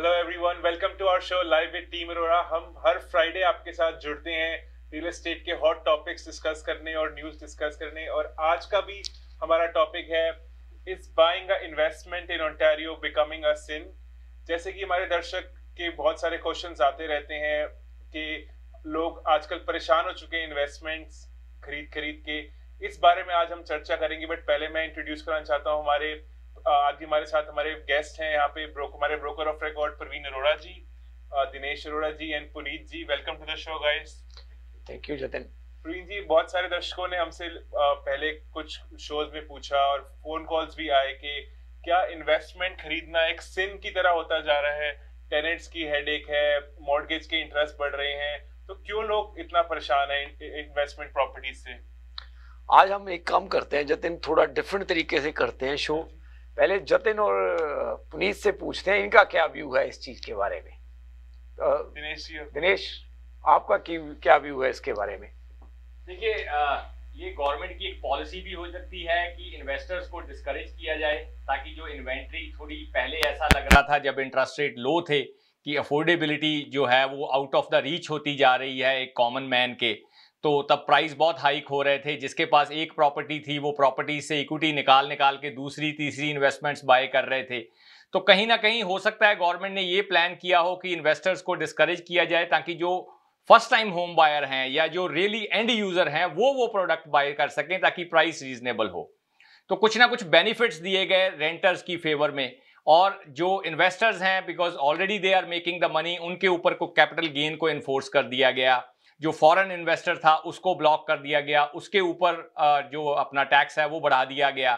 Hello everyone, welcome to our show live with team Arora. हम हर Friday आपके साथ जुड़ते हैं रियल एस्टेट के हॉट टॉपिक्स डिस्कस करने और न्यूज़ डिस्कस करने। और आज का भी हमारा टॉपिक है, is buying a investment in Ontario becoming a sin. जैसे कि हमारे दर्शक के बहुत सारे क्वेश्चंस आते रहते हैं कि लोग आजकल परेशान हो चुके हैं इन्वेस्टमेंट्स खरीद खरीद के। इस बारे में आज हम चर्चा करेंगे, बट पहले मैं इंट्रोड्यूस करना चाहता हूँ आज हमारे साथ हमारे गेस्ट हैं यहाँ पे हमारे broker of record Praveen Arora ji, Dinesh Arora ji and Puneet ji. Welcome to the show guys. Thank you Jatin. Praveen ji, बहुत सारे दर्शकों ने हमसे पहले कुछ शोज में पूछा और फोन कॉल्स भी आए कि क्या इन्वेस्टमेंट खरीदना एक सिन की तरह होता जा रहा है, टेनेंट्स की हेडेक है, मॉर्गेज के इंटरेस्ट बढ़ रहे हैं, तो क्यों लोग इतना परेशान है इन्वेस्टमेंट प्रॉपर्टीज से। आज हम एक काम करते हैं जतिन, थोड़ा डिफरेंट तरीके से करते हैं शो। पहले जतिन और पुनीत से पूछते हैं इनका क्या व्यू है इस चीज के बारे में। दिनेश, आपका क्या व्यू है इसके बारे में? देखिए, ये गवर्नमेंट की एक पॉलिसी भी हो सकती है कि इन्वेस्टर्स को डिस्करेज किया जाए, ताकि जो इन्वेंट्री थोड़ी पहले ऐसा लग रहा था जब इंटरेस्ट रेट लो थे कि अफोर्डेबिलिटी जो है वो आउट ऑफ द रीच होती जा रही है एक कॉमन मैन के, तो तब प्राइस बहुत हाइक हो रहे थे। जिसके पास एक प्रॉपर्टी थी वो प्रॉपर्टी से इक्विटी निकाल निकाल के दूसरी तीसरी इन्वेस्टमेंट्स बाय कर रहे थे। तो कहीं ना कहीं हो सकता है गवर्नमेंट ने ये प्लान किया हो कि इन्वेस्टर्स को डिस्करेज किया जाए, ताकि जो फर्स्ट टाइम होम बायर हैं या जो रियली एंड यूजर हैं वो प्रोडक्ट बाय कर सकें, ताकि प्राइस रीजनेबल हो। तो कुछ ना कुछ बेनिफिट्स दिए गए रेंटर्स की फेवर में, और जो इन्वेस्टर्स हैं because already they are making the money, उनके ऊपर को कैपिटल गेन को इन्फोर्स कर दिया गया। जो फॉरेन इन्वेस्टर था उसको ब्लॉक कर दिया गया, उसके ऊपर जो अपना टैक्स है वो बढ़ा दिया गया,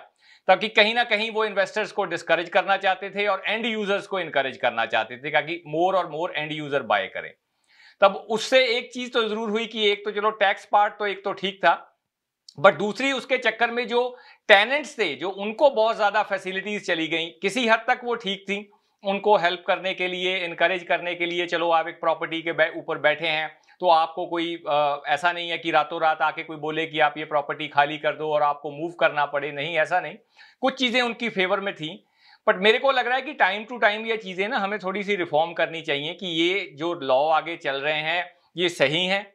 ताकि कहीं ना कहीं वो इन्वेस्टर्स को डिस्करेज करना चाहते थे और एंड यूजर्स को इनकरेज करना चाहते थे, ताकि मोर और मोर एंड यूजर बाय करें। तब उससे एक चीज तो जरूर हुई कि एक तो चलो टैक्स पार्ट तो एक तो ठीक था, बट दूसरी उसके चक्कर में जो टेनेंट्स थे जो उनको बहुत ज्यादा फैसिलिटीज चली गई। किसी हद तक वो ठीक थी, उनको हेल्प करने के लिए, इनकरेज करने के लिए, चलो आप एक प्रॉपर्टी के ऊपर बैठे हैं तो आपको कोई ऐसा नहीं है कि रातों रात आके कोई बोले कि आप ये प्रॉपर्टी खाली कर दो और आपको मूव करना पड़े, नहीं, ऐसा नहीं। कुछ चीजें उनकी फेवर में थी, बट मेरे को लग रहा है कि टाइम टू टाइम ये चीजें ना हमें थोड़ी सी रिफॉर्म करनी चाहिए कि ये जो लॉ आगे चल रहे हैं ये सही है,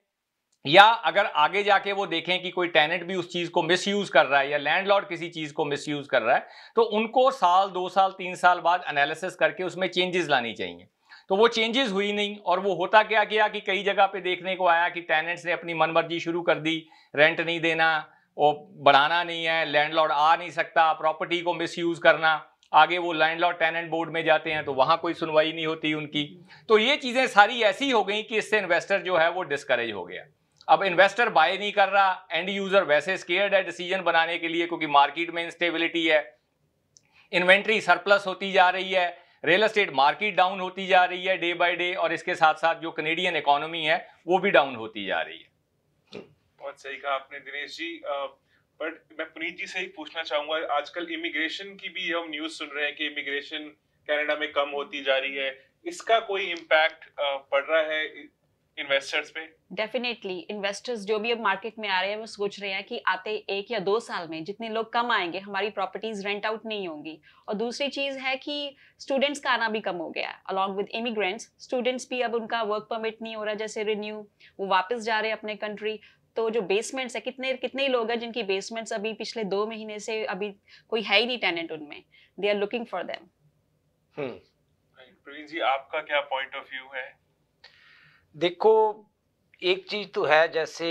या अगर आगे जाके वो देखें कि कोई टेनेंट भी उस चीज को मिसयूज कर रहा है या लैंडलॉर्ड किसी चीज को मिसयूज कर रहा है, तो उनको साल 2 साल 3 साल बाद एनालिसिस करके उसमें चेंजेस लानी चाहिए। तो वो चेंजेस हुई नहीं, और वो होता क्या गया कि कई जगह पे देखने को आया कि टेनेंट्स ने अपनी मनमर्जी शुरू कर दी, रेंट नहीं देना, वो बढ़ाना नहीं है, लैंडलॉर्ड आ नहीं सकता, प्रॉपर्टी को मिसयूज करना। आगे वो लैंडलॉर्ड टेनेंट बोर्ड में जाते हैं तो वहां कोई सुनवाई नहीं होती उनकी। तो ये चीजें सारी ऐसी हो गई कि इससे इन्वेस्टर जो है वो डिस्करेज हो गया। अब इन्वेस्टर बाय नहीं कर रहा, एंड यूजर वैसे स्केयर्ड है डिसीजन बनाने के लिए, क्योंकि मार्केट में इंस्टेबिलिटी है, इन्वेंट्री सरप्लस होती जा रही है, रियल एस्टेट मार्केट डाउन होती जा रही है डे बाय डे, और इसके साथ साथ जो कनेडियन इकोनॉमी है वो भी डाउन होती जा रही है। बहुत सही कहा आपने दिनेश जी। बट मैं पुनीत जी से ही पूछना चाहूंगा, आजकल इमिग्रेशन की भी हम न्यूज सुन रहे हैं कि इमिग्रेशन कनाडा में कम होती जा रही है, इसका कोई इम्पैक्ट पड़ रहा है इन्वेस्टर्स पे? डेफिनेटली इन्वेस्टर्स जो भी अब मार्केट में आ रहे हैं वो सोच रहे हैं कि आते 1 या 2 साल में जितने लोग कम आएंगे हमारी प्रॉपर्टीज रेंट आउट नहीं होंगी। और दूसरी चीज है कि स्टूडेंट्स का आना भी कम हो गया है, अलॉन्ग विद इमिग्रेंट्स। स्टूडेंट्स भी अब उनका वर्क परमिट नहीं हो रहा जैसे रिन्यू, वो वापस जा रहे हैं अपने कंट्री। तो जो बेसमेंट्स है, कितने ही लोग हैं जिनकी बेसमेंट्स अभी पिछले 2 महीने से अभी कोई है ही नहीं टेनेंट उनमें, they are looking for them. Praveen ji, आपका क्या पॉइंट ऑफ व्यू है? देखो, एक चीज तो है, जैसे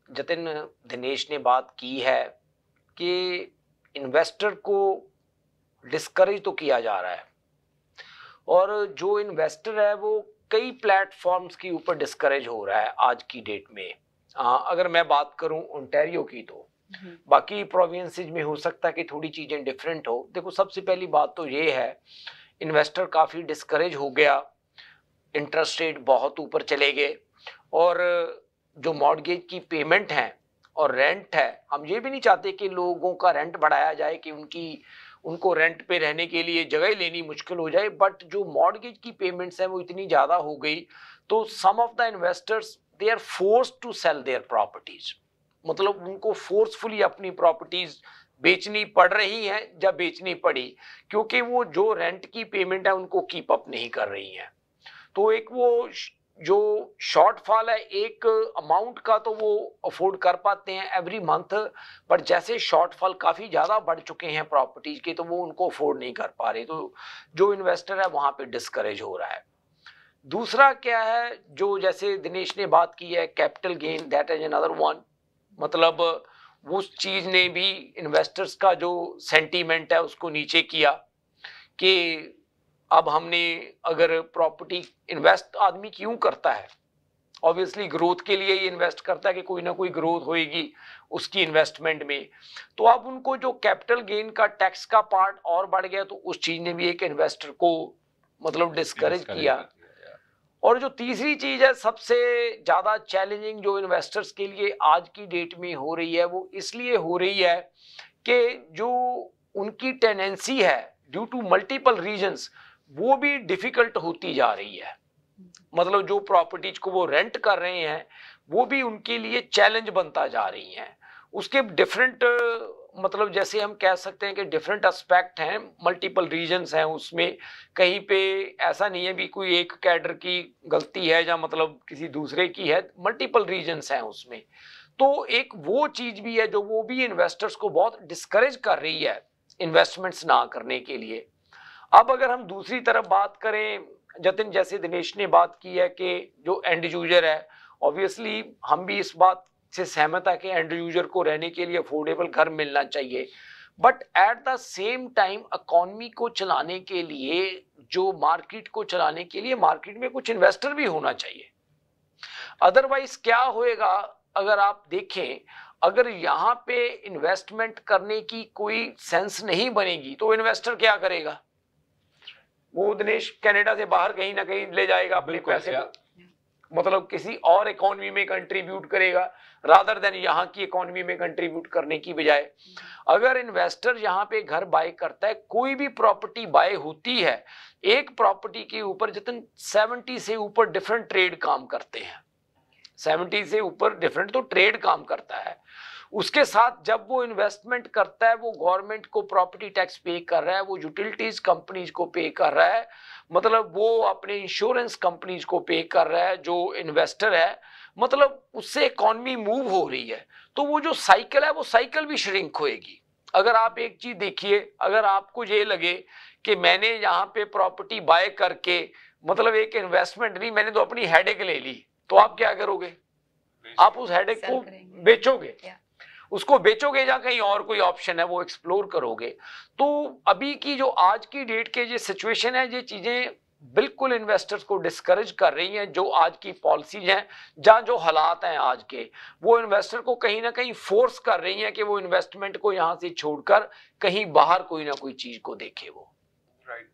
जतिन दिनेश ने बात की है कि इन्वेस्टर को डिस्करेज तो किया जा रहा है, और जो इन्वेस्टर है वो कई प्लेटफॉर्म्स के ऊपर डिस्करेज हो रहा है आज की डेट में। अगर मैं बात करूं ओंटारियो की, तो बाकी प्रोविंसेस में हो सकता है कि थोड़ी चीजें डिफरेंट हो। देखो, सबसे पहली बात तो ये है, इन्वेस्टर काफी डिस्करेज हो गया, इंटरेस्ट रेट बहुत ऊपर चले गए, और जो मॉर्गेज की पेमेंट है और रेंट है, हम ये भी नहीं चाहते कि लोगों का रेंट बढ़ाया जाए कि उनको रेंट पे रहने के लिए जगह लेनी मुश्किल हो जाए, बट जो मॉर्गेज की पेमेंट्स हैं वो इतनी ज़्यादा हो गई, तो some of the investors they are forced to sell their properties. मतलब उनको फोर्सफुली अपनी प्रॉपर्टीज बेचनी पड़ रही हैं या बेचनी पड़ी, क्योंकि वो जो रेंट की पेमेंट है उनको कीप अप नहीं कर रही हैं। तो एक वो जो शॉर्टफॉल है एक अमाउंट का तो वो अफोर्ड कर पाते हैं एवरी मंथ, पर जैसे शॉर्टफॉल काफ़ी ज़्यादा बढ़ चुके हैं प्रॉपर्टीज के तो वो उनको अफोर्ड नहीं कर पा रहे, तो जो इन्वेस्टर है वहाँ पे डिस्करेज हो रहा है। दूसरा क्या है, जो जैसे दिनेश ने बात की है capital gain, that is another one. मतलब उस चीज़ ने भी इन्वेस्टर्स का जो सेंटीमेंट है उसको नीचे किया कि अब हमने अगर प्रॉपर्टी इन्वेस्ट आदमी क्यों करता है, ऑब्वियसली ग्रोथ के लिए ही इन्वेस्ट करता है कि कोई ना कोई ग्रोथ होएगी उसकी इन्वेस्टमेंट में। तो अब उनको जो कैपिटल गेन का टैक्स का पार्ट और बढ़ गया तो उस चीज ने भी एक इन्वेस्टर को मतलब डिस्करेज किया। और जो तीसरी चीज है सबसे ज्यादा चैलेंजिंग जो इन्वेस्टर्स के लिए आज की डेट में हो रही है, वो इसलिए हो रही है कि जो उनकी टेनेंसी है ड्यू टू मल्टीपल रीजंस वो भी डिफिकल्ट होती जा रही है। मतलब जो प्रॉपर्टीज को वो रेंट कर रहे हैं वो भी उनके लिए चैलेंज बनता जा रही हैं। उसके डिफरेंट मतलब जैसे हम कह सकते हैं कि डिफरेंट एस्पेक्ट हैं, मल्टीपल रीजंस हैं उसमें। कहीं पे ऐसा नहीं है भी कोई एक कैडर की गलती है या मतलब किसी दूसरे की है, मल्टीपल रीजंस हैं उसमें। तो एक वो चीज भी है जो वो भी इन्वेस्टर्स को बहुत डिस्करेज कर रही है इन्वेस्टमेंट्स ना करने के लिए। अब अगर हम दूसरी तरफ बात करें, जतिन जैसे दिनेश ने बात की है कि जो एंड यूजर है, ऑब्वियसली हम भी इस बात से सहमत है कि एंड यूजर को रहने के लिए अफोर्डेबल घर मिलना चाहिए, but at the same time economy को चलाने के लिए, जो मार्केट को चलाने के लिए मार्केट में कुछ इन्वेस्टर भी होना चाहिए। अदरवाइज क्या होएगा, अगर आप देखें अगर यहाँ पे इन्वेस्टमेंट करने की कोई सेंस नहीं बनेगी तो इन्वेस्टर क्या करेगा, वो दिनेश कनाडा से बाहर कहीं ना कहीं ले जाएगा अपने पैसे को, मतलब किसी और इकोनॉमी में कंट्रीब्यूट करेगा रादर देन यहाँ की इकोनॉमी में कंट्रीब्यूट करने की बजाय। अगर इन्वेस्टर यहाँ पे घर बाय करता है, कोई भी प्रॉपर्टी बाय होती है, एक प्रॉपर्टी के ऊपर जितने 70 से ऊपर डिफरेंट ट्रेड काम करते हैं, 70 से ऊपर डिफरेंट तो ट्रेड काम करता है। उसके साथ जब वो इन्वेस्टमेंट करता है वो गवर्नमेंट को प्रॉपर्टी टैक्स पे कर रहा है, वो यूटिलिटीज कंपनीज को पे कर रहा है, मतलब वो अपने इंश्योरेंस कंपनीज को पे कर रहा है जो इन्वेस्टर है, मतलब उससे इकोनॉमी मूव हो रही है। तो वो जो साइकिल है वो साइकिल भी श्रिंक होएगी। अगर आप एक चीज देखिए, अगर आपको ये लगे कि मैंने यहाँ पे प्रॉपर्टी बाय करके मतलब एक इन्वेस्टमेंट नहीं, मैंने तो अपनी हेडेक ले ली, तो आप क्या करोगे, आप उस हेडेक को बेचोगे, उसको बेचोगे या कहीं और कोई ऑप्शन है वो एक्सप्लोर करोगे। तो अभी की जो आज की डेट के ये सिचुएशन है, ये चीजें बिल्कुल इन्वेस्टर्स को डिस्करेज कर रही हैं। जो आज की पॉलिसीज हैं, जहाँ जो हालात हैं आज के, वो इन्वेस्टर को कहीं ना कहीं फोर्स कर रही हैं कि वो इन्वेस्टमेंट को यहाँ से छोड़कर कहीं बाहर कोई ना कोई चीज को देखे वो। राइट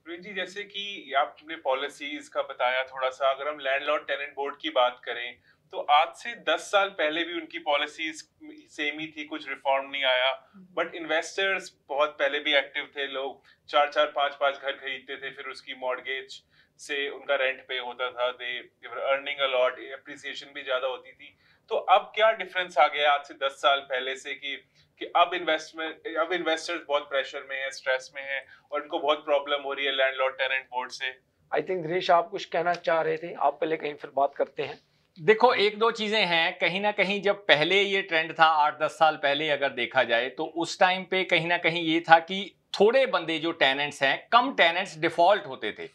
प्रवीण जी, जैसे कि आपने पॉलिसीज का बताया थोड़ा सा, अगर हम लैंडलॉर्ड टेनेंट बोर्ड की बात करें तो आज से 10 साल पहले भी उनकी पॉलिसीज सेम ही थी, कुछ रिफॉर्म नहीं आया, बट इन्वेस्टर्स बहुत पहले भी एक्टिव थे, लोग 4-4, 5-5 घर खरीदते थे, फिर उसकी मॉर्गेज से उनका रेंट पे होता था, they were earning a lot, appreciation भी ज्यादा होती थी। तो अब क्या डिफरेंस आ गया आज से 10 साल पहले से कि अब इन्वेस्टर्स बहुत प्रेशर में है, स्ट्रेस में है और उनको बहुत प्रॉब्लम हो रही है लैंडलॉर्ड टेनेंट बोर्ड से। आई थिंक दिनेश आप कुछ कहना चाह रहे थे, आप पहले कहीं फिर बात करते हैं। देखो, एक दो चीजें हैं, कहीं ना कहीं जब पहले ये ट्रेंड था 8-10 साल पहले अगर देखा जाए तो उस टाइम पे कहीं ना कहीं ये था कि थोड़े बंदे जो टेनेंट्स हैं, कम टेनेंट्स डिफॉल्ट होते थे,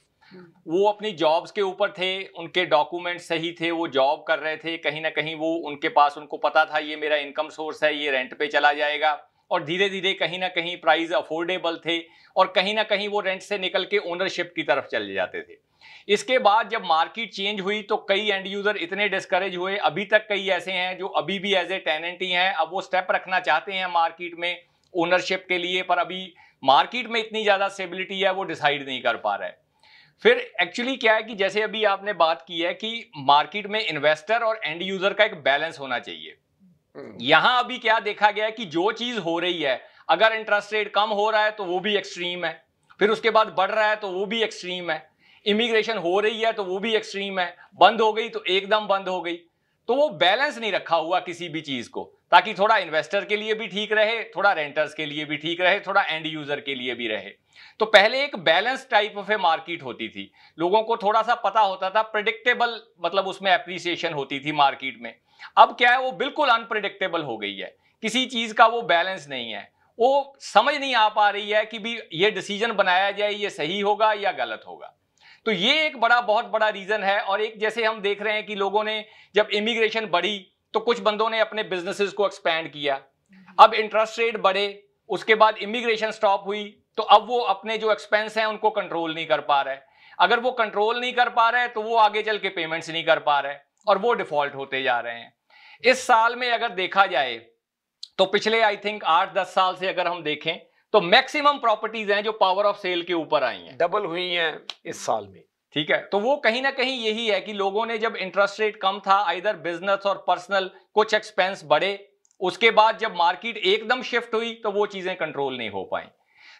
वो अपनी जॉब्स के ऊपर थे, उनके डॉक्यूमेंट सही थे, वो जॉब कर रहे थे, कहीं ना कहीं वो उनके पास, उनको पता था ये मेरा इनकम सोर्स है, ये रेंट पे चला जाएगा, और धीरे धीरे कहीं ना कहीं प्राइस अफोर्डेबल थे और कहीं ना कहीं वो रेंट से निकल के ओनरशिप की तरफ चले जाते थे। इसके बाद जब मार्केट चेंज हुई तो कई एंड यूजर इतने डिस्करेज हुए, अभी तक कई ऐसे हैं जो अभी भी एज ए टेनेंट ही हैं, अब वो स्टेप रखना चाहते हैं मार्केट में ओनरशिप के लिए, पर अभी मार्केट में इतनी ज्यादा स्टेबिलिटी है वो डिसाइड नहीं कर पा रहा है। फिर एक्चुअली क्या है कि जैसे अभी आपने बात की है कि मार्केट में इन्वेस्टर और एंड यूजर का एक बैलेंस होना चाहिए। यहां अभी क्या देखा गया है कि जो चीज हो रही है, अगर इंटरेस्ट रेट कम हो रहा है तो वो भी एक्सट्रीम है, फिर उसके बाद बढ़ रहा है तो वो भी एक्सट्रीम है, इमिग्रेशन हो रही है तो वो भी एक्सट्रीम है, बंद हो गई तो एकदम बंद हो गई, तो वो बैलेंस नहीं रखा हुआ किसी भी चीज को। ताकि थोड़ा इन्वेस्टर के लिए भी ठीक रहे, थोड़ा रेंटर्स के लिए भी ठीक रहे, थोड़ा एंड यूजर के लिए भी रहे। तो पहले एक balance type of A market होती थी, लोगों को थोड़ा सा पता होता था, प्रेडिक्टेबल मतलब उसमें एप्रिसिएशन होती थी मार्केट में। अब क्या है, वो बिल्कुल अनप्रेडिक्टेबल हो गई है, किसी चीज का वो बैलेंस नहीं है, वो समझ नहीं आ पा रही है कि भी ये डिसीजन बनाया जाए ये सही होगा या गलत होगा। तो ये एक बहुत बड़ा रीजन है। और एक जैसे हम देख रहे हैं कि लोगों ने जब इमिग्रेशन बढ़ी तो कुछ बंदों ने अपने बिजनेसेस को एक्सपैंड किया, अब इंटरेस्ट रेट बढ़े, उसके बाद इमिग्रेशन स्टॉप हुई, तो अब वो अपने जो एक्सपेंस हैं उनको कंट्रोल नहीं कर पा रहे। अगर वो कंट्रोल नहीं कर पा रहे तो वो आगे चल के पेमेंट्स नहीं कर पा रहे और वो डिफॉल्ट होते जा रहे हैं। इस साल में अगर देखा जाए तो पिछले आई थिंक 8-10 साल से अगर हम देखें तो मैक्सिमम प्रॉपर्टीज हैं जो पावर ऑफ सेल के ऊपर आई हैं, डबल हुई हैं इस साल में। ठीक है, तो वो कहीं ना कहीं यही है कि लोगों ने जब इंटरेस्ट रेट कम था, इधर बिजनेस और पर्सनल कुछ एक्सपेंस बढ़े, उसके बाद जब मार्केट एकदम शिफ्ट हुई तो वो चीजें कंट्रोल नहीं हो पाई।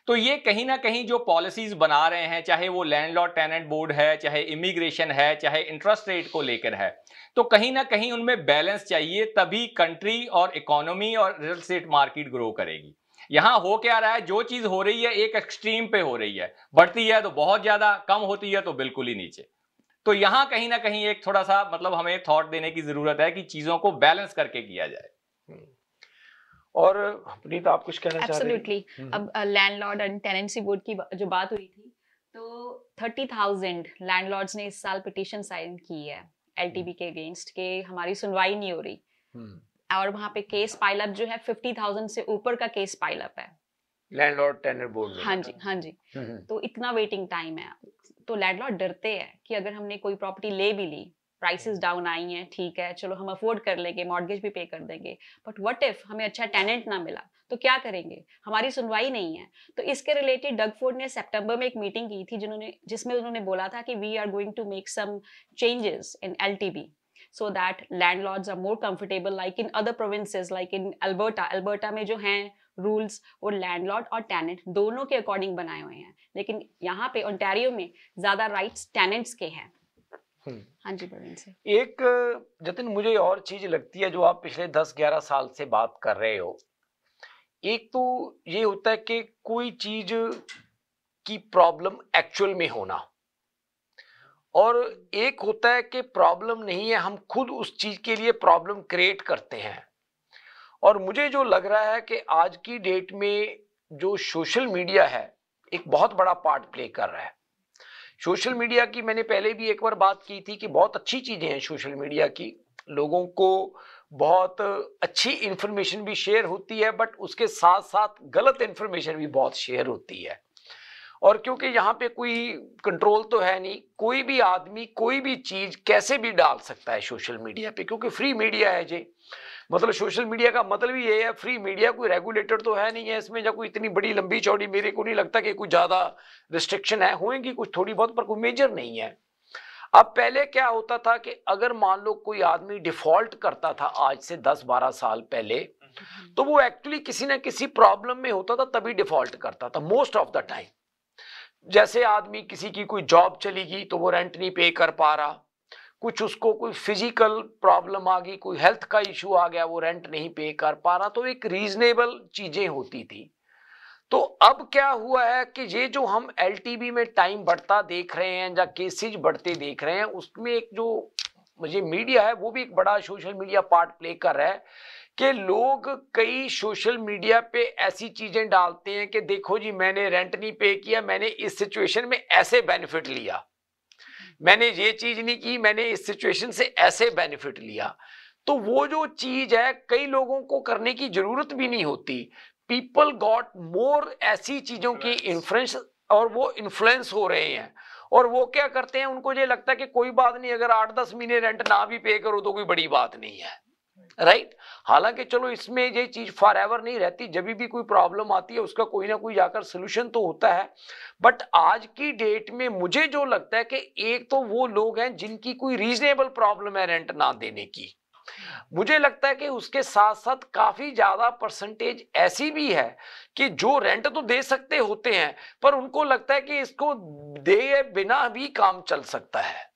तो ये कहीं ना कहीं जो पॉलिसीज बना रहे हैं, चाहे वो लैंडलॉर्ड टेनेंट बोर्ड है, चाहे इमिग्रेशन है, चाहे इंटरेस्ट रेट को लेकर है, तो कहीं ना कहीं उनमें बैलेंस चाहिए, तभी कंट्री और इकोनॉमी और रियल एस्टेट मार्केट ग्रो करेगी। यहां हो क्या रहा है, जो चीज हो रही है एक एक्सट्रीम पे हो रही है, बढ़ती है तो बहुत ज्यादा, कम होती है तो बिल्कुल ही नीचे। तो यहां कहीं ना कहीं एक थोड़ा सा मतलब हमें थॉट देने की जरूरत है कि चीजों को बैलेंस करके किया जाए। और पुनीत आप कुछ कहना चाह रहे हैं? एब्सोल्युटली। अब लैंडलॉर्ड एंड टेनेंसी बोर्ड की जो बात हुई थी, तो 30,000 लैंडलॉर्ड्स ने इस साल पिटीशन साइन की है एलटीबी के अगेंस्ट के हमारी सुनवाई नहीं हो रही, और वहां पे केस पाइलअप जो है 50,000 से ऊपर का केस पाइलअप है लैंडलॉर्ड टेनेंट बोर्ड में। हाँ जी, हाँ जी। तो इतना वेटिंग टाइम है, तो लैंडलॉर्ड डरते हैं कि अगर हमने कोई प्रॉपर्टी ले भी ली, प्राइसेस डाउन आई हैं, ठीक है चलो हम अफोर्ड कर लेंगे, मॉर्गेज भी पे कर देंगे, बट व्हाट इफ हमें अच्छा टेनेंट ना मिला तो क्या करेंगे, हमारी सुनवाई नहीं है। तो इसके रिलेटेड डग फोर्ड ने सितंबर में एक मीटिंग की थी जिसमें उन्होंने बोला था कि we are going to make some changes in LTB so that landlords are more comfortable like in other provinces like in Alberta में जो हैं रूल्स वो लैंडलॉर्ड और टेनेंट दोनों के अकॉर्डिंग बनाए हुए हैं, लेकिन यहाँ पे ओंटारियो में ज्यादा राइट्स टेनेंट्स के हैं। हाँ जी प्रवीण से एक जतिन मुझे और चीज लगती है जो आप पिछले 10-11 साल से बात कर रहे हो, एक तो ये होता है कि कोई चीज की प्रॉब्लम एक्चुअल में होना, और एक होता है कि प्रॉब्लम नहीं है, हम खुद उस चीज के लिए प्रॉब्लम क्रिएट करते हैं। और मुझे जो लग रहा है कि आज की डेट में जो सोशल मीडिया है एक बहुत बड़ा पार्ट प्ले कर रहा है। सोशल मीडिया की मैंने पहले भी एक बार बात की थी कि बहुत अच्छी चीजें हैं सोशल मीडिया की, लोगों को बहुत अच्छी इंफॉर्मेशन भी शेयर होती है, बट उसके साथ साथ गलत इंफॉर्मेशन भी बहुत शेयर होती है। और क्योंकि यहाँ पे कोई कंट्रोल तो है नहीं, कोई भी आदमी कोई भी चीज कैसे भी डाल सकता है सोशल मीडिया पे, क्योंकि फ्री मीडिया है जी। मतलब सोशल मीडिया का मतलब ही ये है फ्री मीडिया, कोई रेगुलेटर तो है नहीं है इसमें, या कोई इतनी बड़ी लंबी चौड़ी मेरे को नहीं लगता कि कोई ज्यादा रिस्ट्रिक्शन है, होंगी कुछ थोड़ी बहुत पर कोई मेजर नहीं है। अब पहले क्या होता था कि अगर मान लो कोई आदमी डिफॉल्ट करता था आज से 10-12 साल पहले, तो वो एक्चुअली किसी ना किसी प्रॉब्लम में होता था तभी डिफॉल्ट करता था मोस्ट ऑफ द टाइम। जैसे आदमी किसी की कोई जॉब चली गई तो वो रेंट नहीं पे कर पा रहा, कुछ उसको कोई फिजिकल प्रॉब्लम आ गई, कोई हेल्थ का इशू आ गया, वो रेंट नहीं पे कर पा रहा, तो एक रीजनेबल चीजें होती थी। तो अब क्या हुआ है कि ये जो हम एलटीबी में टाइम बढ़ता देख रहे हैं या केसेज बढ़ते देख रहे हैं, उसमें एक जो मुझे मीडिया है वो भी एक बड़ा सोशल मीडिया पार्ट प्ले कर रहा है कि लोग कई सोशल मीडिया पे ऐसी चीजें डालते हैं कि देखो जी मैंने रेंट नहीं पे किया, मैंने इस सिचुएशन में ऐसे बेनिफिट लिया, मैंने ये चीज नहीं की, मैंने इस सिचुएशन से ऐसे बेनिफिट लिया। तो वो जो चीज है कई लोगों को करने की जरूरत भी नहीं होती, पीपल गॉट मोर ऐसी चीजों की इन्फ्लुएंस, और वो इन्फ्लुएंस हो रहे हैं। और वो क्या करते हैं, उनको ये लगता है कि कोई बात नहीं, अगर 8-10 महीने रेंट ना भी पे करो तो कोई बड़ी बात नहीं है, राइट। हालांकि चलो इसमें ये चीज फॉर एवर नहीं रहती, जब भी कोई प्रॉब्लम आती है उसका कोई ना कोई जाकर सोल्यूशन तो होता है। बट आज की डेट में मुझे जो लगता है कि एक तो वो लोग हैं जिनकी कोई रीजनेबल प्रॉब्लम है रेंट ना देने की, मुझे लगता है कि उसके साथ साथ काफी ज्यादा परसेंटेज ऐसी भी है कि जो रेंट तो दे सकते होते हैं पर उनको लगता है कि इसको दे बिना भी काम चल सकता है।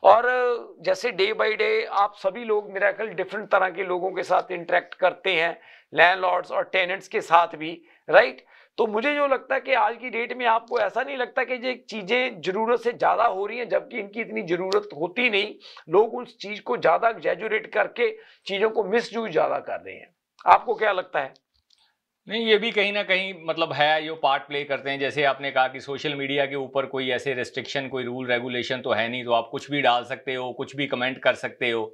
और जैसे डे बाय डे आप सभी लोग मेरा ख्याल डिफरेंट तरह के लोगों के साथ इंटरेक्ट करते हैं, लैंडलॉर्ड्स और टेनेंट्स के साथ भी, राइट। तो मुझे जो लगता है कि आज की डेट में आपको ऐसा नहीं लगता कि ये चीजें जरूरत से ज्यादा हो रही हैं, जबकि इनकी इतनी जरूरत होती नहीं। लोग उस चीज को ज्यादा एग्जैजुरेट करके चीजों को मिसयूज ज्यादा कर रहे हैं। आपको क्या लगता है? नहीं, ये भी कहीं ना कहीं मतलब है, जो पार्ट प्ले करते हैं। जैसे आपने कहा कि सोशल मीडिया के ऊपर कोई ऐसे रेस्ट्रिक्शन, कोई रूल रेगुलेशन तो है नहीं, तो आप कुछ भी डाल सकते हो, कुछ भी कमेंट कर सकते हो।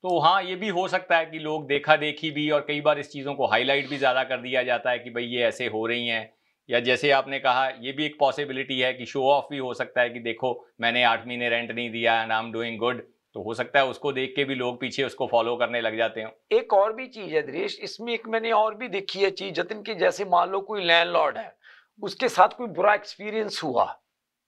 तो हाँ, ये भी हो सकता है कि लोग देखा देखी भी, और कई बार इस चीज़ों को हाईलाइट भी ज़्यादा कर दिया जाता है कि भाई ये ऐसे हो रही हैं। या जैसे आपने कहा, ये भी एक पॉसिबिलिटी है कि शो ऑफ भी हो सकता है कि देखो मैंने 8 महीने रेंट नहीं दिया and I am doing good. तो हो सकता है उसको देख के भी लोग पीछे उसको फॉलो करने लग जाते हैं। एक और भी चीज है दिनेश, इसमें एक मैंने और भी देखी है चीज जतिन की, जैसे मान लो कोई लैंडलॉर्ड है, उसके साथ कोई बुरा एक्सपीरियंस हुआ,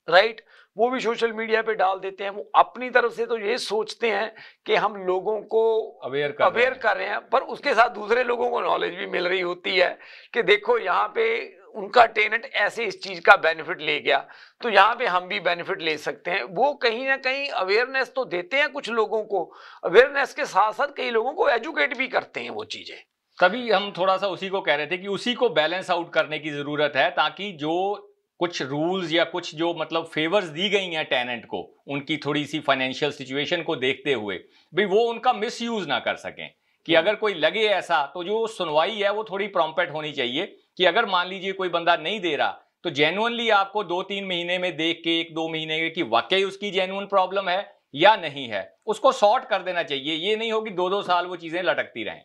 राइट, वो भी सोशल मीडिया पे डाल देते हैं। वो अपनी तरफ से तो ये सोचते हैं कि हम लोगों को अवेयर कर रहे हैं, पर उसके साथ दूसरे लोगों को नॉलेज भी मिल रही होती है कि देखो यहाँ पे उनका टेनेंट ऐसे इस चीज का बेनिफिट ले गया, तो यहाँ पे हम भी बेनिफिट ले सकते हैं। वो कहीं ना कहीं अवेयरनेस तो देते हैं कुछ लोगों को, अवेयरनेस के साथ साथ कई लोगों को एजुकेट भी करते हैं वो चीजें। तभी हम थोड़ा सा उसी को कह रहे थे कि उसी को बैलेंस आउट करने की जरूरत है, ताकि जो कुछ रूल्स या कुछ जो मतलब फेवर्स दी गई हैं टेनेंट को, उनकी थोड़ी सी फाइनेंशियल सिचुएशन को देखते हुए भाई वो उनका मिसयूज ना कर सकें। कि अगर कोई लगे ऐसा, तो जो सुनवाई है वो थोड़ी प्रॉम्प्ट होनी चाहिए कि अगर मान लीजिए कोई बंदा नहीं दे रहा, तो जेन्युइनली आपको 2-3 महीने में देख के, 1-2 महीने में, कि वाकई उसकी जेन्युइन प्रॉब्लम है या नहीं है, उसको सॉर्ट कर देना चाहिए। ये नहीं हो कि 2-2 साल वो चीजें लटकती रहें।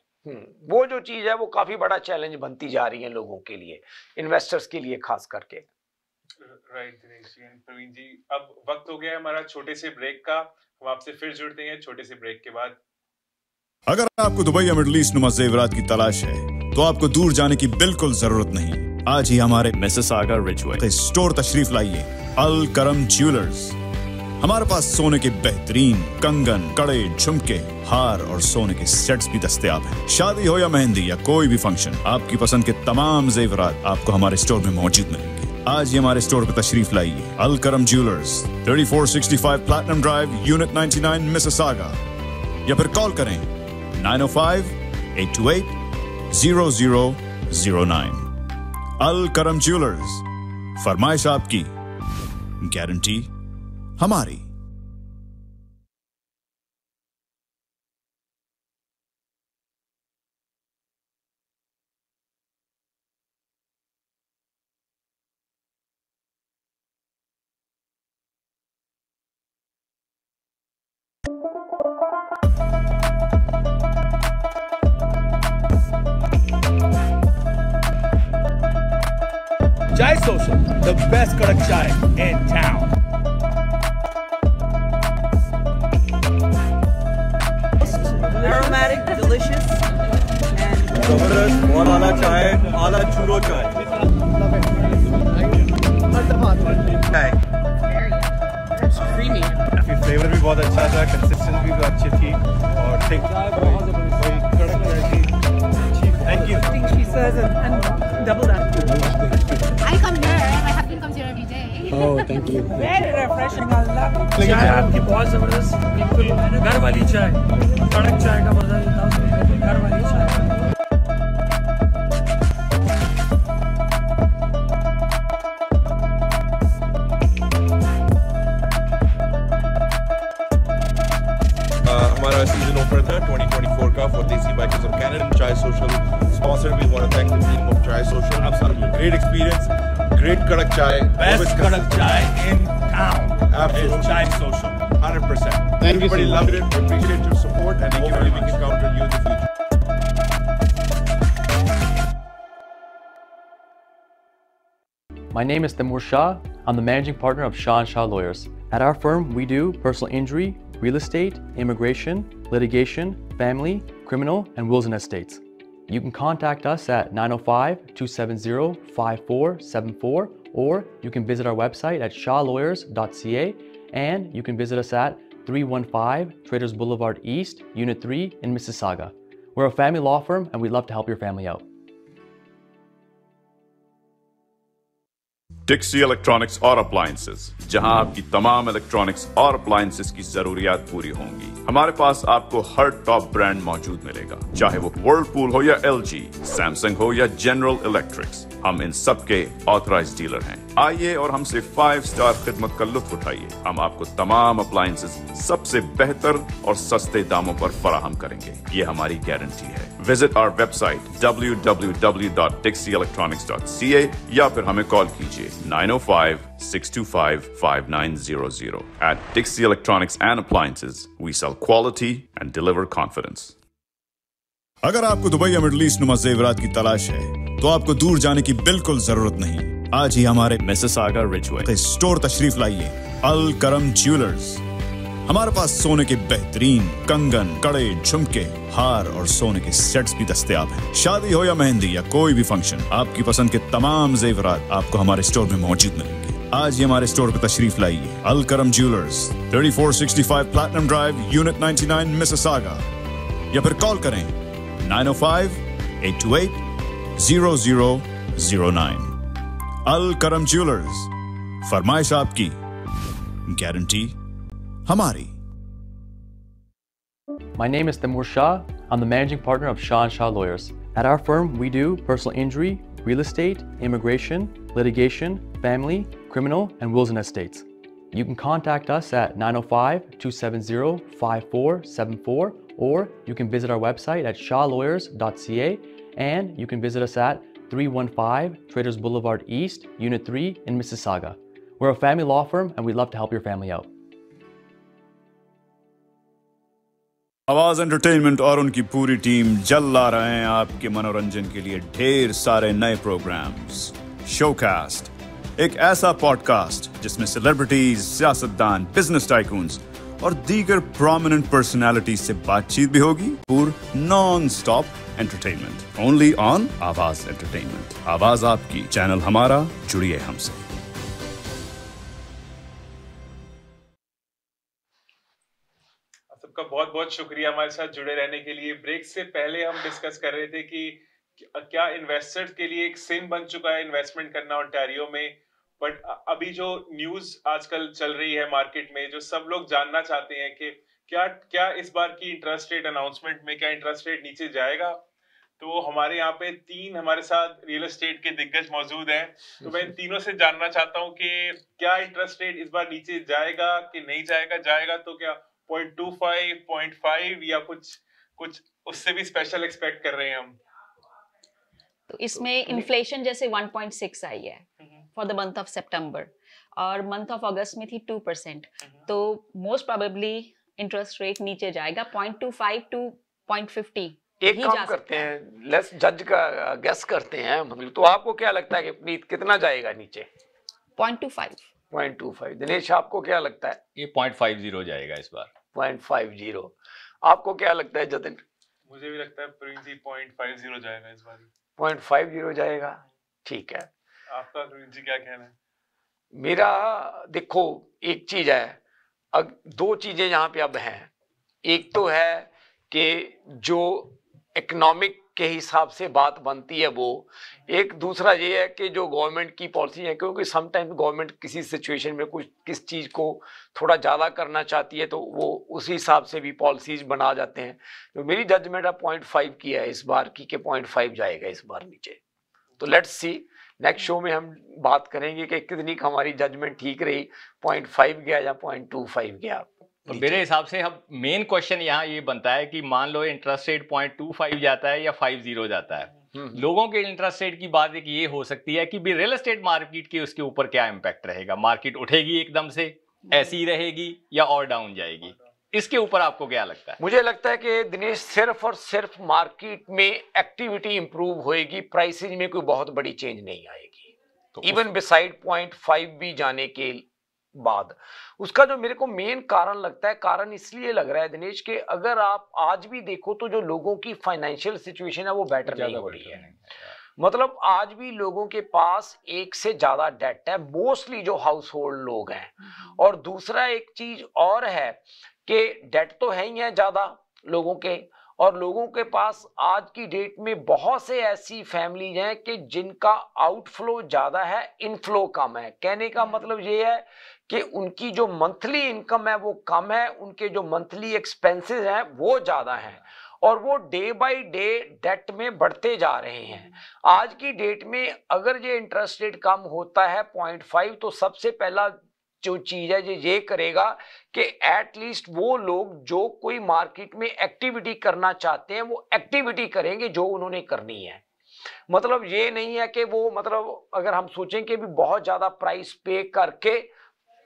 वो जो चीज है वो काफी बड़ा चैलेंज बनती जा रही है लोगों के लिए, इन्वेस्टर्स के लिए खास करके। राइट दिनेश जी, प्रवीण जी, अब वक्त हो गया है हमारा छोटे से ब्रेक का। हम आपसे फिर जुड़ते हैं छोटे से ब्रेक के बाद। अगर आपको दुबई या मिडिल ईस्ट नुमा ज़ेवरात की तलाश है, तो आपको दूर जाने की बिल्कुल जरूरत नहीं। आज ही हमारे मिसिसागा रिजवे स्टोर तशरीफ लाइए, अल करम ज्वेलर्स। हमारे पास सोने के बेहतरीन कंगन, कड़े, झुमके, हार और सोने के सेट्स भी दस्तयाब हैं। शादी हो या मेहंदी या कोई भी फंक्शन, आपकी पसंद के तमाम ज़ेवरात आपको हमारे स्टोर में मौजूद मिलेंगे। आज ही हमारे स्टोर पर तशरीफ लाइए, अल करम jewellers, 3465 platinum drive, unit 99, Mississauga. या फिर कॉल करें 905-828-0009। अल करम ज्वेलर्स, फरमाइश आपकी, गारंटी हमारी। Chai Social, the best kadak chai in town. Aromatic, delicious, and Zabardast, bahut aala chai, aala churro chai. it's creamy. Flavour भी बहुत अच्छा था, कंसिस्टेंसी भी अच्छी थी और थिक, कोई कड़क चाय थी। Thank you. I think she says and double that. I come here. My husband comes here every day. Oh, thank you. Very refreshing. I love it. चाय आपकी बहुत जबरदस्त, बिल्कुल घर वाली चाय, कड़क चाय का मजा लेता हूँ, घर वाली चाय। हमारा सीजन ऑफर था 2024 का for desi bikers of Canada. Chai social sponsor, we want to thank the team of Chai social. Absolutely great experience, great kadak chai, Best kadak chai in town. Absolutely. Is Chai Social. 100%. Thank you Everybody so much. loved it. We appreciate your support and hopefully we can count on you in the future. My name is Timur Shah. I'm the managing partner of Shah & Shah Lawyers. At our firm, we do personal injury, real estate, immigration, litigation, family, criminal, and wills and estates. You can contact us at 905-270-5474, or you can visit our website at shawlawyers.ca, and you can visit us at 315 Traders Boulevard East, Unit 3 in Mississauga. We're a family law firm, and we'd love to help your family out. Dixie electronics और appliances, जहां आपकी तमाम electronics और appliances की जरूरियात पूरी होंगी। हमारे पास आपको हर टॉप ब्रांड मौजूद मिलेगा, चाहे वो वर्लपूल हो या एलजी, सैमसंग हो या जनरल इलेक्ट्रिक्स। हम इन सब के ऑथराइज्ड डीलर हैं। आइए और हमसे 5 स्टार खिदमत का लुत्फ उठाइए। हम आपको तमाम अप्लायंसेस सबसे बेहतर और सस्ते दामों पर फराहम करेंगे, ये हमारी गारंटी है। विजिट आवर वेबसाइट www.dixieelectronics.ca या फिर हमें कॉल कीजिए 905-625-5900. At Dixie Electronics and Appliances, we sell quality and deliver confidence. अगर आपको दुबई या मिडल ईस्ट नुमा ज़ेवरात की तलाश है, तो आपको दूर जाने की बिल्कुल जरूरत नहीं। आज ही हमारे मिसिसागा रिजवे स्टोर तशरीफ लाइए, अल करम ज्वेलर्स। हमारे पास सोने के बेहतरीन कंगन, कड़े, झुमके, हार और सोने के सेट्स भी दस्तयाब हैं। शादी हो या मेहंदी या कोई भी फंक्शन, आपकी पसंद के तमाम जेवरात आपको हमारे स्टोर में मौजूद मिलेंगे। आज ही हमारे स्टोर पर तशरीफ लाइए, अल करम jewellers, 3465 platinum drive, unit 99, Mississauga, या फिर कॉल करें 905-828-0009। अल करम ज्वेलर्स, फरमाइश आपकी, गारंटी हमारी। My name is Timur Shah. I'm the managing partner of Shah & Shah Lawyers. At our firm, we do personal injury, real estate, immigration, litigation, family, criminal, and wills and estates. You can contact us at 905-270-5474, or you can visit our website at shawlawyers.ca, and you can visit us at 315 Traders Boulevard East, Unit 3 in Mississauga. We're a family law firm, and we'd love to help your family out. आवाज entertainment और उनकी पूरी team जल्द ला रहे हैं आपके मनोरंजन के लिए ढेर सारे नए प्रोग्राम्स। शोकास्ट, एक ऐसा पॉडकास्ट जिसमें सेलिब्रिटीज, सियासतदान, बिजनेस टाइकून्स और दीगर प्रोमिनेंट पर्सनालिटीज से बातचीत भी होगी। पूर non stop entertainment, only on आवाज एंटरटेनमेंट। आवाज आपकी, चैनल हमारा, जुड़िए हमसे। सबका बहुत बहुत शुक्रिया हमारे साथ जुड़े रहने के लिए। ब्रेक से पहले हम डिस्कस कर रहे थे कि क्या इन्वेस्टर्स के लिए एक सिन बन चुका है इन्वेस्टमेंट करना ओंटारियो में। बट अभी जो न्यूज आजकल चल रही है मार्केट में, जो सब लोग जानना चाहते हैं कि क्या इस बार की इंटरेस्ट रेट अनाउंसमेंट में क्या इंटरेस्ट रेट नीचे जाएगा। तो हमारे यहाँ पे 3 हमारे साथ रियल एस्टेट के दिग्गज मौजूद हैं। तो मैं इन तीनों से जानना चाहता हूँ कि क्या इंटरेस्ट रेट इस बार नीचे जाएगा कि नहीं जाएगा। जाएगा तो क्या 0.25, 0.5 या कुछ उससे भी स्पेशल एक्सपेक्ट कर रहे हैं हम। तो इसमें इन्फ्लेशन जैसे 1.6 आई है फॉर द मंथ ऑफ सितंबर, और मंथ ऑफ अगस्त में थी 2%। तो मोस्ट प्रोबेबली इंटरेस्ट रेट नीचे जाएगा 0.25 to 0.50। एक काम करते हैं, लेट्स जज का गेस करते हैं। मतलब तो आपको क्या लगता है कि प्रीत कितना जाएगा नीचे? 0.25। दिनेश, आपको क्या लगता है? ये 0.50 जाएगा इस बार। 0.50। आपको क्या लगता है जतिन? मुझे भी लगता है 0.50 जाएगा इस बार। 0.50 जाएगा, ठीक है। आपका जी क्या कहना है? मेरा देखो, एक चीज है, अब 2 चीजें यहाँ पे अब हैं। एक तो है कि जो इकोनॉमिक के हिसाब से बात बनती है वो, एक दूसरा ये है कि जो गवर्नमेंट की पॉलिसी है, क्योंकि समटाइम गवर्नमेंट किसी सिचुएशन में किस चीज़ को थोड़ा ज़्यादा करना चाहती है तो वो उसी हिसाब से भी पॉलिसीज बना जाते हैं। तो मेरी जजमेंट है 0.5 की है इस बार की, कि 0.5 जाएगा इस बार नीचे। तो लेट्स सी, नेक्स्ट शो में हम बात करेंगे कि कितनी हमारी जजमेंट ठीक रही, 0.5 गया या 0.25 गया। तो मेरे हिसाब से हम मेन क्वेश्चन यहाँ ये बनता है कि मान लो इंटरेस्ट रेट 0.25 जाता है या 50 जाता है, लोगों के इंटरेस्ट रेट की बात एक ये हो सकती है कि भी रियल एस्टेट मार्केट के उसके ऊपर क्या इम्पैक्ट रहेगा। मार्केट उठेगी एकदम से, ऐसी रहेगी, या और डाउन जाएगी? इसके ऊपर आपको क्या लगता है? मुझे लगता है कि दिनेश सिर्फ और सिर्फ मार्केट में एक्टिविटी इंप्रूव होएगी, प्राइसेज में कोई बहुत बड़ी चेंज नहीं आएगी। तो इवन बिसाइड 0.5 भी जाने के बाद उसका जो मेरे को मेन कारण लगता है, कारण इसलिए लग रहा है दिनेश कि अगर आप आज भी देखो तो जो लोगों की फाइनेंशियल सिचुएशन है वो बेटर नहीं हो रही है। मतलब आज भी लोगों के पास एक से ज्यादा डेट है, मोस्टली जो हाउस होल्ड लोग हैं। और दूसरा एक चीज और है कि डेट तो है ही है ज्यादा लोगों के, और लोगों के पास आज की डेट में बहुत से ऐसी फैमिलीज हैं कि जिनका आउटफ्लो ज़्यादा है, इनफ्लो कम है। कहने का मतलब ये है कि उनकी जो मंथली इनकम है वो कम है, उनके जो मंथली एक्सपेंसेस हैं वो ज़्यादा हैं और वो डे बाय डे डेट में बढ़ते जा रहे हैं। आज की डेट में अगर ये इंटरेस्ट रेट कम होता है 0.5 तो सबसे पहला जो चीज है ये करेगा कि एटलीस्ट वो लोग जो कोई मार्केट में एक्टिविटी करना चाहते हैं वो एक्टिविटी करेंगे जो उन्होंने करनी है। मतलब ये नहीं है कि वो मतलब अगर हम सोचें कि भी बहुत ज्यादा प्राइस पे करके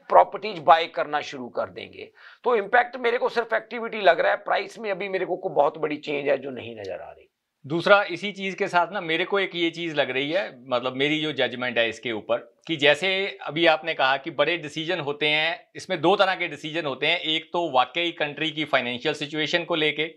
प्रॉपर्टीज बाय करना शुरू कर देंगे तो इम्पैक्ट मेरे को सिर्फ एक्टिविटी लग रहा है, प्राइस में अभी मेरे को बहुत बड़ी चेंज है जो नहीं नजर आ रही। दूसरा इसी चीज के साथ ना मेरे को एक ये चीज लग रही है, मतलब मेरी जो जजमेंट है इसके ऊपर, कि जैसे अभी आपने कहा कि बड़े डिसीजन होते हैं, इसमें दो तरह के डिसीजन होते हैं, एक तो वाकई कंट्री की फाइनेंशियल सिचुएशन को लेके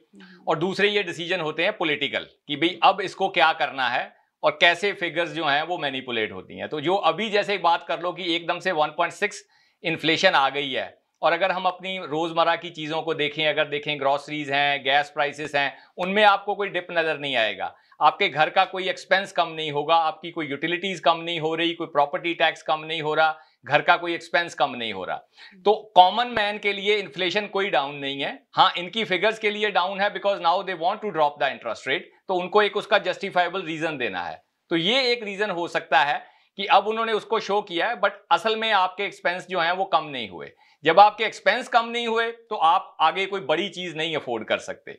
और दूसरे ये डिसीजन होते हैं पॉलिटिकल कि भाई अब इसको क्या करना है और कैसे फिगर्स जो हैं वो मैनिपुलेट होती हैं। तो जो अभी जैसे बात कर लो कि एकदम से 1.6 इन्फ्लेशन आ गई है और अगर हम अपनी रोजमर्रा की चीजों को देखें, अगर देखें ग्रोसरीज हैं, गैस प्राइसेस हैं, उनमें आपको कोई डिप नजर नहीं आएगा, आपके घर का कोई एक्सपेंस कम नहीं होगा, आपकी कोई यूटिलिटीज कम नहीं हो रही, कोई प्रॉपर्टी टैक्स कम नहीं हो रहा, घर का कोई एक्सपेंस कम नहीं हो रहा। तो कॉमन मैन के लिए इन्फ्लेशन कोई डाउन नहीं है। हाँ, इनकी फिगर्स के लिए डाउन है because now they want to drop the interest rate, तो उनको एक उसका जस्टिफाइबल रीजन देना है। तो ये एक रीजन हो सकता है कि अब उन्होंने उसको शो किया है, बट असल में आपके एक्सपेंस जो हैं वो कम नहीं हुए। जब आपके एक्सपेंस कम नहीं हुए तो आप आगे कोई बड़ी चीज नहीं अफोर्ड कर सकते।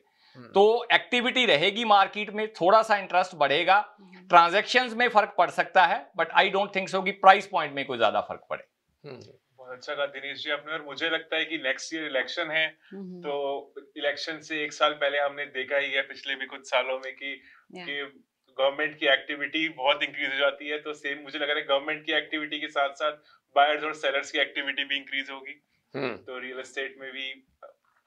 तो एक्टिविटी रहेगी मार्केट में, थोड़ा सा इंटरेस्ट बढ़ेगा, ट्रांजैक्शंस में फर्क पड़ सकता है, but I don't think so कि प्राइस पॉइंट में कोई ज्यादा फर्क पड़े। बहुत अच्छा कहा दिनेश जी आपने। और मुझे लगता है कि नेक्स्ट ईयर इलेक्शन है, तो इलेक्शन से एक साल पहले हमने देखा ही है पिछले भी कुछ सालों में कि गवर्नमेंट की एक्टिविटी बहुत इंक्रीज हो जाती है। तो सेम मुझे लग रहा है गवर्नमेंट की एक्टिविटी के साथ साथ बायर्स और सेलर्स की एक्टिविटी भी इंक्रीज होगी। तो रियल एस्टेट में भी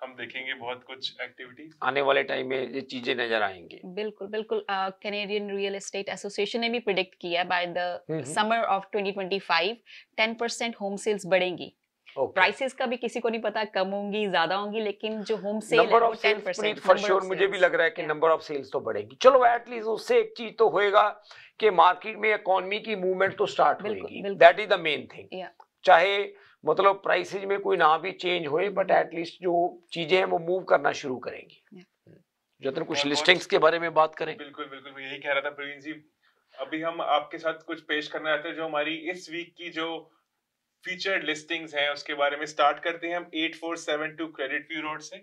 हम देखेंगे बहुत कुछ एक्टिविटी आने वाले टाइम में, ये चीजें नजर आएंगी। बिल्कुल बिल्कुल। कैनेडियन रियल एस्टेट एसोसिएशन ने भी प्रेडिक्ट किया by the summer of 2025 10% home sales बढ़ेंगी। प्राइसेस का भी किसी को नहीं पता, कम होंगी ज्यादा होंगी, लेकिन जो होम सेल है वो 10% फॉर श्योर मुझे भी लग रहा है कि नंबर ऑफ सेल्स तो बढ़ेगी। चलो एटलीस्ट उससे एक चीज तो होएगा कि मार्केट में इकोनॉमी की मूवमेंट तो स्टार्ट होगी, that is the main thing. चाहे मतलब प्राइसेज में कोई ना भी चेंज होए, बट एटलीस्ट जो चीजें हैं वो मूव करना शुरू करेंगी। जतन कुछ लिस्टिंग्स के बारे में बात करें। बिल्कुल बिल्कुल, मैं यही कह रहा था प्रवीण जी। अभी हम आपके साथ कुछ पेश करना चाहते हैं जो हमारी इस वीक की जो फीचर्ड लिस्टिंग्स हैं उसके बारे में। स्टार्ट करते हैं हम 8472 क्रेडिट व्यू रोड से।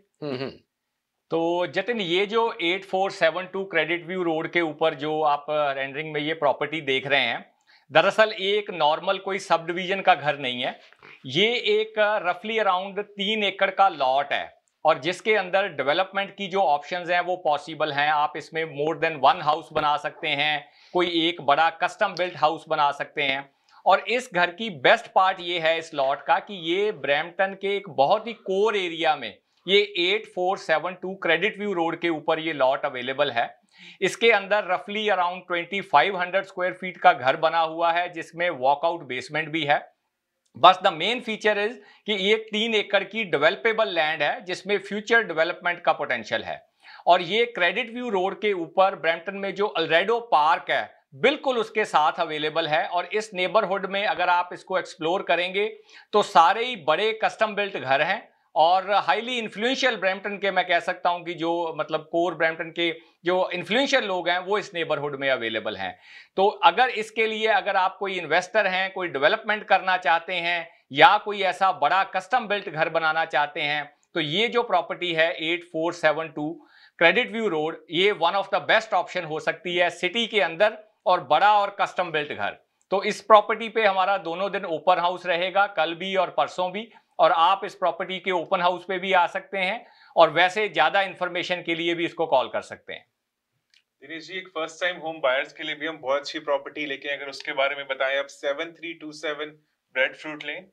तो जतिन, ये जो 8472 क्रेडिट व्यू रोड के ऊपर जो आप रेंडरिंग में ये प्रॉपर्टी देख रहे हैं, दरअसल एक नॉर्मल कोई सब डिवीजन का घर नहीं है। ये एक रफली अराउंड 3 एकड़ का लॉट है और जिसके अंदर डेवलपमेंट की जो ऑप्शंस हैं वो पॉसिबल हैं। आप इसमें मोर देन 1 हाउस बना सकते हैं, कोई एक बड़ा कस्टम बिल्ट हाउस बना सकते हैं। और इस घर की बेस्ट पार्ट ये है इस लॉट का कि ये ब्रैम्पटन के एक बहुत ही कोर एरिया में ये 8472 क्रेडिट व्यू रोड के ऊपर ये लॉट अवेलेबल है। इसके अंदर रफली अराउंड 2500 स्क्वायर फीट का घर बना हुआ है जिसमें वॉकआउट बेसमेंट भी है। बस द मेन फीचर इज कि ये 3 एकड़ की डेवलपेबल लैंड है जिसमें फ्यूचर डेवलपमेंट का पोटेंशियल है। और ये क्रेडिट व्यू रोड के ऊपर ब्रैम्पटन में जो अल्रेडो पार्क है बिल्कुल उसके साथ अवेलेबल है। और इस नेबरहुड में अगर आप इसको एक्सप्लोर करेंगे तो सारे ही बड़े कस्टम बिल्ट घर हैं और हाईली इन्फ्लुएंशियल ब्रैम्पटन के, मैं कह सकता हूं कि जो मतलब कोर ब्रैम्पटन के जो इन्फ्लुएंशियल लोग हैं वो इस नेबरहुड में अवेलेबल हैं। तो अगर इसके लिए अगर आप कोई इन्वेस्टर हैं, कोई डेवलपमेंट करना चाहते हैं या कोई ऐसा बड़ा कस्टम बिल्ट घर बनाना चाहते हैं, तो ये जो प्रॉपर्टी है 8472 क्रेडिट व्यू रोड, ये one of the best option हो सकती है सिटी के अंदर और बड़ा और कस्टम बिल्ट घर। तो इस प्रॉपर्टी पे हमारा दोनों दिन ओपन हाउस रहेगा, कल भी और परसों भी, और आप इस प्रॉपर्टी के ओपन हाउस पे भी आ सकते हैं और वैसे ज्यादा इंफॉर्मेशन के लिए भी इसको कॉल कर सकते हैं। दिनेश जी, एक फर्स्ट टाइम होम बायर्स के लिए भी हम बहुत अच्छी प्रॉपर्टी लेके अगर उसके बारे में बताएं आप। 7327 ब्रेड फ्रूट लेन।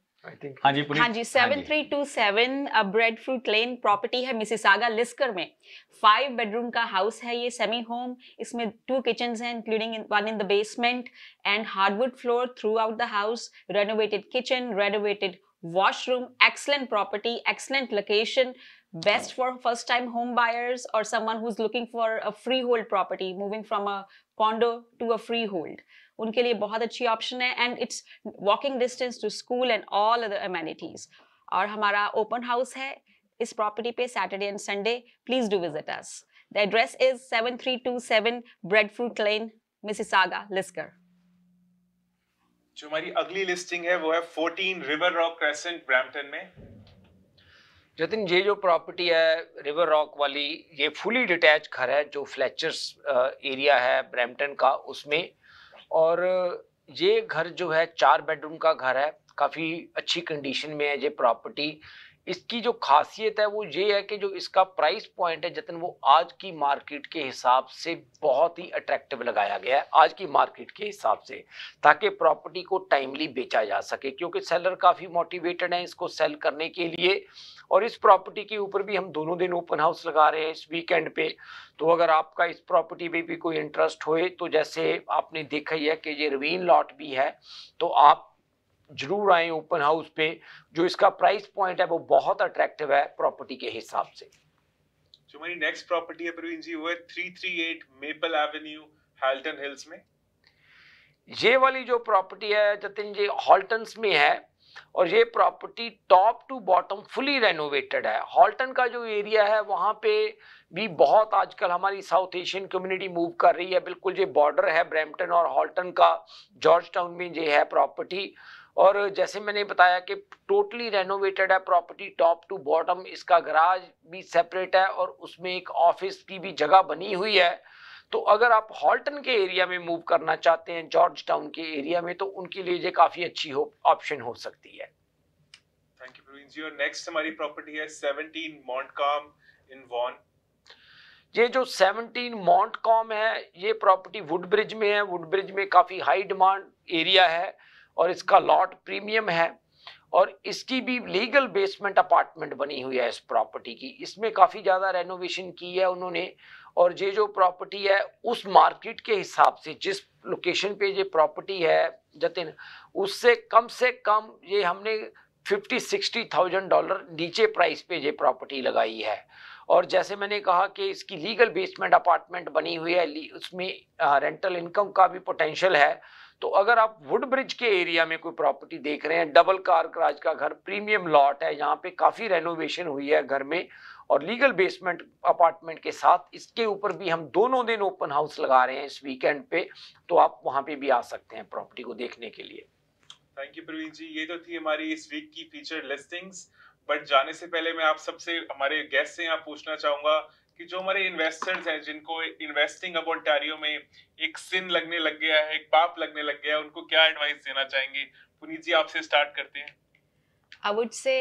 हाँ जी 7327 ब्रेड फ्रूट लेन प्रॉपर्टी है मिसिसागा लिस्कर में। 5 बेडरूम का हाउस है ये, सेमी होम। इसमें 2 किचन्स हैं including 1 in the basement and hardwood floor through out the house, renovated kitchen, renovated washroom, excellent property, excellent location, best for first time home buyers or someone who's looking for a freehold property, moving from a condo to a freehold, उनके लिए बहुत अच्छी option है and it's walking distance to school and all other amenities. और हमारा open house है इस property पे Saturday and Sunday. Please do visit us. The address is 7327 Breadfruit Lane, Mississauga, Lisgar. जो हमारी अगली लिस्टिंग है वो है 14 रिवर रॉक क्रेसेंट ब्रैम्पटन में। जतिन, ये जो प्रॉपर्टी है रिवर रॉक वाली, ये फुली डिटैच घर है जो फ्लेचर्स एरिया है ब्रैम्पटन का उसमें। और ये घर जो है 4 बेडरूम का घर है, काफ़ी अच्छी कंडीशन में है ये प्रॉपर्टी। इसकी जो खासियत है वो ये है कि जो इसका प्राइस पॉइंट है जतिन, वो आज की मार्केट के हिसाब से बहुत ही अट्रैक्टिव लगाया गया है आज की मार्केट के हिसाब से, ताकि प्रॉपर्टी को टाइमली बेचा जा सके, क्योंकि सेलर काफ़ी मोटिवेटेड है इसको सेल करने के लिए। और इस प्रॉपर्टी के ऊपर भी हम दोनों दिन ओपन हाउस लगा रहे हैं इस वीकेंड पे। तो अगर आपका इस प्रॉपर्टी पे भी कोई इंटरेस्ट होए तो जैसे आपने देखा ही है कि ये रवीन लॉट भी है, तो आप जरूर आए ओपन हाउस पे। जो इसका प्राइस पॉइंट है वो बहुत अट्रैक्टिव है प्रॉपर्टी के हिसाब से। जो हमारी नेक्स्ट प्रॉपर्टी है प्रवीण जी वो है 338 मेपल एवेन्यू हाल्टन हिल्स में। ये वाली जो प्रॉपर्टी है जतिन, ये हॉल्टन्स में है और ये property top to bottom fully renovated है। हॉल्टन का जो एरिया है वहाँ पे भी बहुत आजकल हमारी साउथ एशियन कम्युनिटी मूव कर रही है। बिल्कुल ये बॉर्डर है ब्रैम्पटन और हॉल्टन का, जॉर्ज टाउन में ये है प्रॉपर्टी। और जैसे मैंने बताया कि टोटली रेनोवेटेड है प्रॉपर्टी टॉप टू बॉटम। इसका गराज भी सेपरेट है और उसमें एक ऑफिस की भी जगह बनी हुई है। तो अगर आप हॉल्टन के एरिया में मूव करना चाहते हैं, जॉर्ज टाउन के एरिया में, तो उनके लिए ये काफ़ी अच्छी ऑप्शन हो सकती है। थैंक यू प्रवीण जी। और नेक्स्ट हमारी प्रॉपर्टी है 17 मॉन्टकॉम इन वॉन। ये जो 17 मॉन्टकॉम है ये प्रॉपर्टी वुडब्रिज में है। वुडब्रिज में काफ़ी हाई डिमांड एरिया है और इसका लॉट प्रीमियम है और इसकी भी लीगल बेसमेंट अपार्टमेंट बनी हुई है इस प्रॉपर्टी की। इसमें काफ़ी ज़्यादा रेनोवेशन की है उन्होंने। और ये जो प्रॉपर्टी है उस मार्केट के हिसाब से जिस लोकेशन पे ये प्रॉपर्टी है जतिन, उससे कम ये हमने $50,000-60,000 नीचे प्राइस पे ये प्रॉपर्टी लगाई है। और जैसे मैंने कहा कि इसकी लीगल बेसमेंट अपार्टमेंट बनी हुई है, उसमें रेंटल इनकम का भी पोटेंशियल है। तो अगर आप वुडब्रिज के एरिया में कोई प्रॉपर्टी देख रहे हैं, डबल कार गराज का घर, प्रीमियम लॉट है, यहाँ पे काफ़ी रेनोवेशन हुई है घर में और लीगल बेसमेंट अपार्टमेंट के साथ, इसके ऊपर भी हम दोनों दिन ओपन हाउस लगा रहे हैं इस वीकेंड पे। तो आप वहाँ पे भी आ सकते हैं प्रॉपर्टी को देखने के लिए। थैंक यू प्रवीण जी। ये तो थी हमारी इस वीक की फीचर लिस्टिंग्स। बट जाने से पहले मैं आप सबसे, हमारे गेस्ट से यहाँ पूछना चाहूंगा कि जो हमारे इन्वेस्टर्स हैं जिनको इन्वेस्टिंग अब ओंटारियो में एक सिन लगने लग गया है, एक पाप लगने लग गया है, उनको क्या एडवाइस देना चाहेंगे? पुनीत जी आपसे स्टार्ट करते हैं। I would say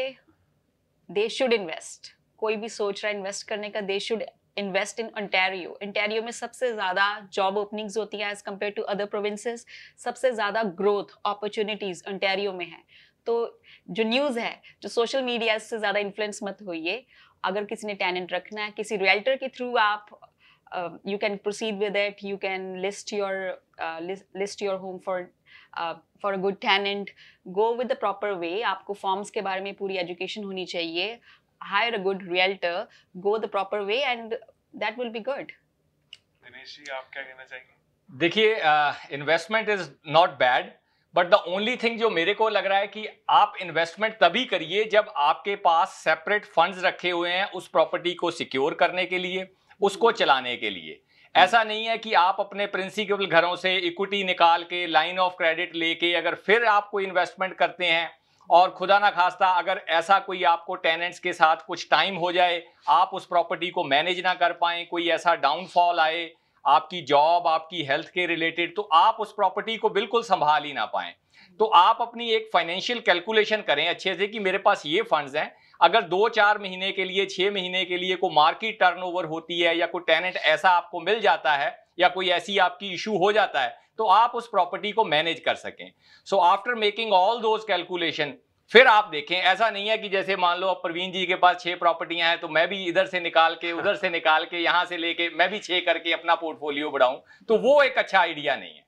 they should invest. कोई भी सोच रहा है इन्वेस्ट करने का, they should invest in Ontario. Ontario में सबसे ज़्यादा जॉब ओपनिंग्स होती है as compared to other provinces. सबसे ज़्यादा ग्रोथ अपॉर्चुनिटीज Ontario में है। तो जो न्यूज़ है, जो सोशल मीडिया से ज़्यादा इन्फ्लुएंस मत होइए। अगर किसी ने टेनेंट रखना है, किसी रियल्टर के थ्रू आप you can proceed with it. You can list your home for a good tenant. Go with the proper way. आपको फॉर्म्स के बारे में पूरी एजुकेशन होनी चाहिए। Hire a good realtor. Go the proper way and that will be good. Dinesh ji आप क्या कहना चाहेंगे? देखिए, investment is not bad, but the only thing जो मेरे को लग रहा है कि आप इन्वेस्टमेंट तभी करिए जब आपके पास सेपरेट फंड्स रखे हुए हैं उस प्रॉपर्टी को सिक्योर करने के लिए, उसको चलाने के लिए। ऐसा नहीं है कि आप अपने प्रिंसिपल घरों से इक्विटी निकाल के, लाइन ऑफ क्रेडिट लेके अगर फिर आप कोई इन्वेस्टमेंट करते हैं और खुदा ना खास्ता अगर ऐसा कोई आपको टेनेंट्स के साथ कुछ टाइम हो जाए, आप उस प्रॉपर्टी को मैनेज ना कर पाएं, कोई ऐसा डाउनफॉल आए आपकी जॉब, आपकी हेल्थ के रिलेटेड, तो आप उस प्रॉपर्टी को बिल्कुल संभाल ही ना पाएं। तो आप अपनी एक फाइनेंशियल कैलकुलेशन करें अच्छे से कि मेरे पास ये फंड्स हैं, अगर 2-4 महीने के लिए, 6 महीने के लिए कोई मार्केट टर्नओवर होती है या कोई टेनेंट ऐसा आपको मिल जाता है या कोई ऐसी आपकी इशू हो जाता है, तो आप उस प्रॉपर्टी को मैनेज कर सकें। So after making all those calculation फिर आप देखें। ऐसा नहीं है कि जैसे मान लो अब प्रवीण जी के पास 6 प्रॉपर्टियां हैं तो मैं भी इधर से निकाल के, उधर से निकाल के, यहां से लेके मैं भी 6 करके अपना पोर्टफोलियो बढ़ाऊं, तो वो एक अच्छा आइडिया नहीं है।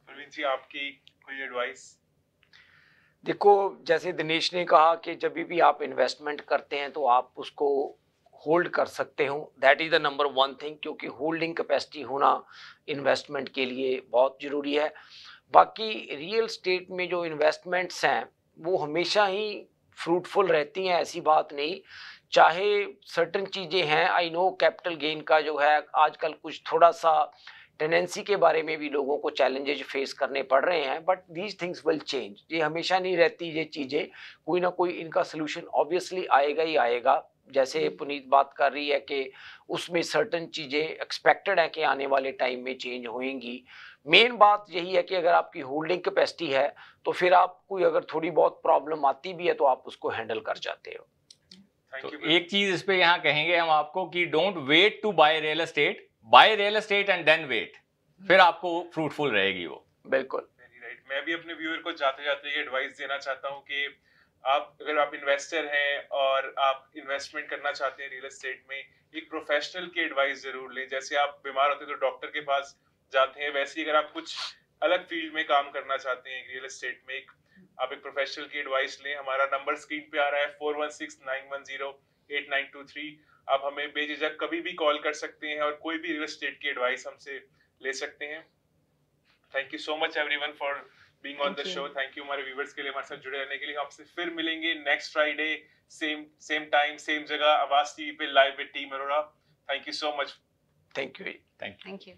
प्रवीण जी आपकी कोई एडवाइस? देखो, जैसे दिनेश ने कहा कि जब भी आप इन्वेस्टमेंट करते हैं तो आप उसको होल्ड कर सकते हो, that is the number one thing, क्योंकि होल्डिंग कैपेसिटी होना इन्वेस्टमेंट के लिए बहुत ज़रूरी है। बाकी रियल स्टेट में जो इन्वेस्टमेंट्स हैं वो हमेशा ही फ्रूटफुल रहती हैं, ऐसी बात नहीं। चाहे सर्टन चीज़ें हैं, आई नो कैपिटल गेन का जो है आजकल कुछ थोड़ा सा टेनेंसी के बारे में भी लोगों को चैलेंजेस फेस करने पड़ रहे हैं, but these things will change. ये हमेशा नहीं रहती ये चीज़ें, कोई ना कोई इनका सोल्यूशन ऑब्वियसली आएगा ही आएगा। जैसे पुनीत बात कर रही है कि उसमें सर्टन चीज़ें एक्सपेक्टेड है कि आने वाले टाइम में चेंज होएंगी। मेन बात यही है कि अगर आपकी होल्डिंग कैपेसिटी है तो फिर आप कोई अगर थोड़ी बहुत प्रॉब्लम आती भी है तो आप उसको हैंडल कर जाते हो। तो एक चीज इस पे यहाँ कहेंगे हम आपको कि don't wait to buy real estate, buy real estate and then wait, फिर आपको फ्रूटफुल रहेगी वो। बिल्कुल वेरी राइट। मैं भी अपने व्यूअर को जाते जाते ये एडवाइस देना चाहता हूँ कि अगर आप इन्वेस्टर हैं और आप इन्वेस्टमेंट करना चाहते हैं रियल एस्टेट में, एक प्रोफेशनल की एडवाइस जरूर लें। जैसे आप बीमार होते हैं तो डॉक्टर के पास जाते हैं, वैसे ही अगर आप कुछ अलग फील्ड में काम करना चाहते हैं रियल एस्टेट में, आप एक प्रोफेशनल की एडवाइस लें। हमारा नंबर स्क्रीन पे आ रहा है 4169108923। आप हमें बेझिझक कभी भी कॉल कर सकते हैं और कोई भी रियल एस्टेट की एडवाइस हमसे ले सकते हैं। Thank you so much everyone for being on the show. Thank you हमारे व्यूअर्स के लिए हमारे साथ जुड़े रहने के लिए। आपसे फिर मिलेंगे next Friday same time same जगह आवाज टीवी पे live with team Arora. Thank you so much. Thank you. Thank you.